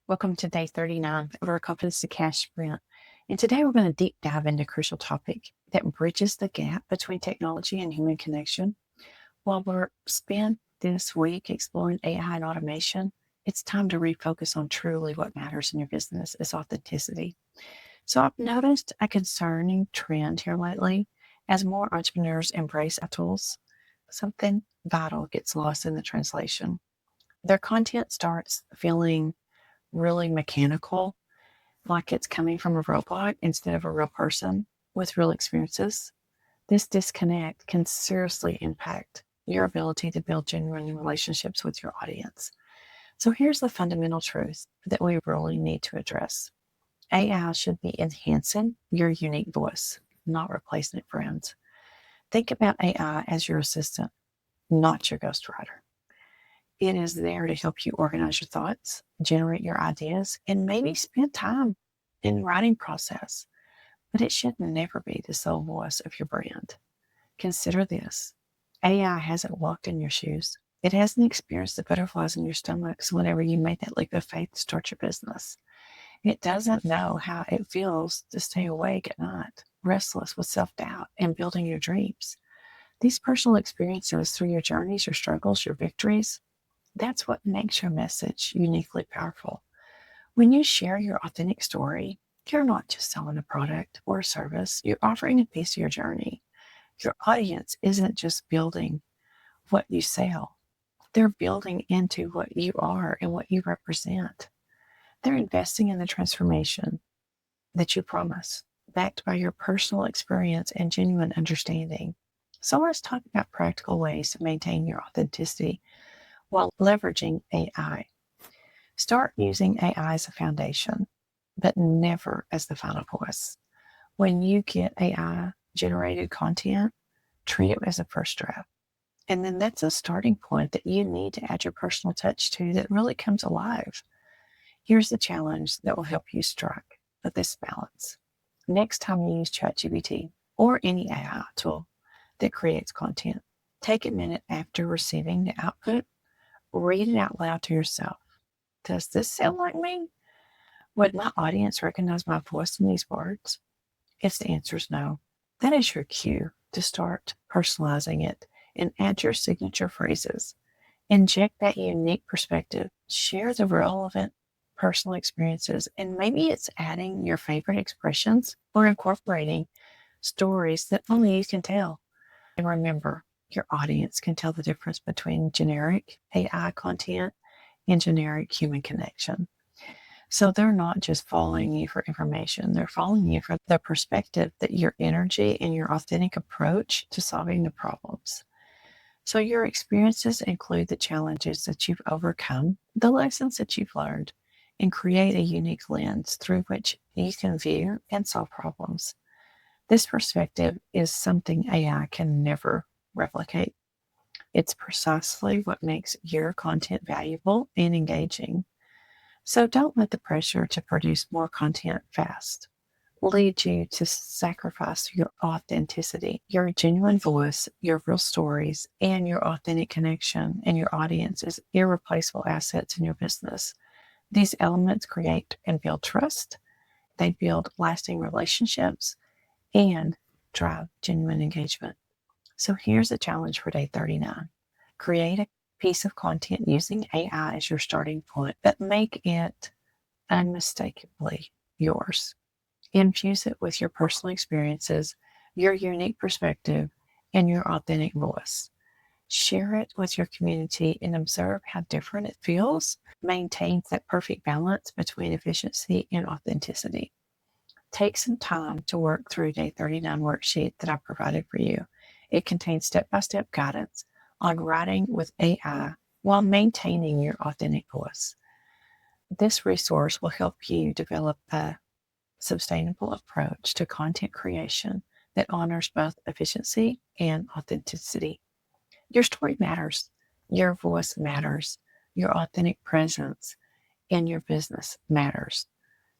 Welcome to day 39 of our Confidence to Cash Sprint. And today we're going to deep dive into a crucial topic that bridges the gap between technology and human connection. While we're spent this week exploring AI and automation, it's time to refocus on truly what matters in your business is authenticity. So I've noticed a concerning trend here lately as more entrepreneurs embrace our tools. Something vital gets lost in the translation. Their content starts feeling really mechanical, like it's coming from a robot instead of a real person with real experiences. This disconnect can seriously impact your ability to build genuine relationships with your audience. So here's the fundamental truth that we really need to address. AI should be enhancing your unique voice, not replacing it, friends. Think about AI as your assistant, not your ghostwriter. It is there to help you organize your thoughts, generate your ideas, and maybe spend time in the writing process. But it should never be the sole voice of your brand. Consider this. AI hasn't walked in your shoes. It hasn't experienced the butterflies in your stomachs whenever you made that leap of faith to start your business. It doesn't know how it feels to stay awake at night, restless with self-doubt, and building your dreams. These personal experiences through your journeys, your struggles, your victories, that's what makes your message uniquely powerful. When you share your authentic story, you're not just selling a product or a service, you're offering a piece of your journey. Your audience isn't just building what you sell, they're building into what you are and what you represent. They're investing in the transformation that you promise, backed by your personal experience and genuine understanding. So let's talk about practical ways to maintain your authenticity while leveraging AI. Start using AI as a foundation, but never as the final voice. When you get AI generated content, treat it as a first draft. And then that's a starting point that you need to add your personal touch to that really comes alive. Here's the challenge that will help you strike this balance. Next time you use ChatGPT or any AI tool that creates content, take a minute after receiving the output, read it out loud to yourself. Does this sound like me? Would my audience recognize my voice in these words? If the answer is no, that is your cue to start personalizing it and add your signature phrases. Inject that unique perspective, share the relevant personal experiences, and maybe it's adding your favorite expressions or incorporating stories that only you can tell. And remember, your audience can tell the difference between generic AI content and generic human connection. So they're not just following you for information, they're following you for the perspective that your energy and your authentic approach to solving the problems. So your experiences include the challenges that you've overcome, the lessons that you've learned, and create a unique lens through which you can view and solve problems. This perspective is something AI can never replicate. It's precisely what makes your content valuable and engaging. So don't let the pressure to produce more content fast lead you to sacrifice your authenticity, your genuine voice, your real stories, and your authentic connection and your audience as irreplaceable assets in your business. These elements create and build trust. They build lasting relationships and drive genuine engagement. So here's a challenge for day 39. Create a piece of content using AI as your starting point, but make it unmistakably yours. Infuse it with your personal experiences, your unique perspective, and your authentic voice. Share it with your community and observe how different it feels. Maintain that perfect balance between efficiency and authenticity. Take some time to work through day 39 worksheet that I provided for you. It contains step-by-step guidance on writing with AI while maintaining your authentic voice. This resource will help you develop a sustainable approach to content creation that honors both efficiency and authenticity. Your story matters, your voice matters, your authentic presence in your business matters.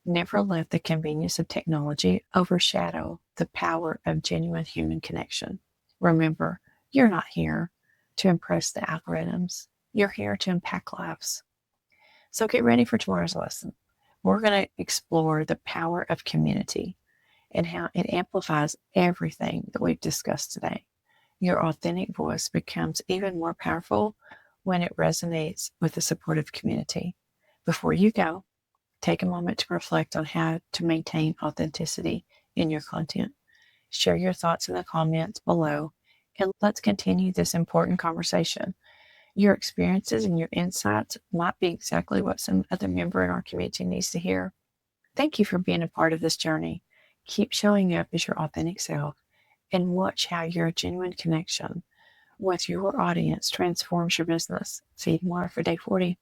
Never let the convenience of technology overshadow the power of genuine human connection. Remember, you're not here to impress the algorithms. You're here to impact lives. So get ready for tomorrow's lesson. We're going to explore the power of community and how it amplifies everything that we've discussed today. Your authentic voice becomes even more powerful when it resonates with a supportive community. Before you go, take a moment to reflect on how to maintain authenticity in your content. Share your thoughts in the comments below, and let's continue this important conversation. Your experiences and your insights might be exactly what some other member in our community needs to hear. Thank you for being a part of this journey. Keep showing up as your authentic self and watch how your genuine connection with your audience transforms your business. See you tomorrow for day 40.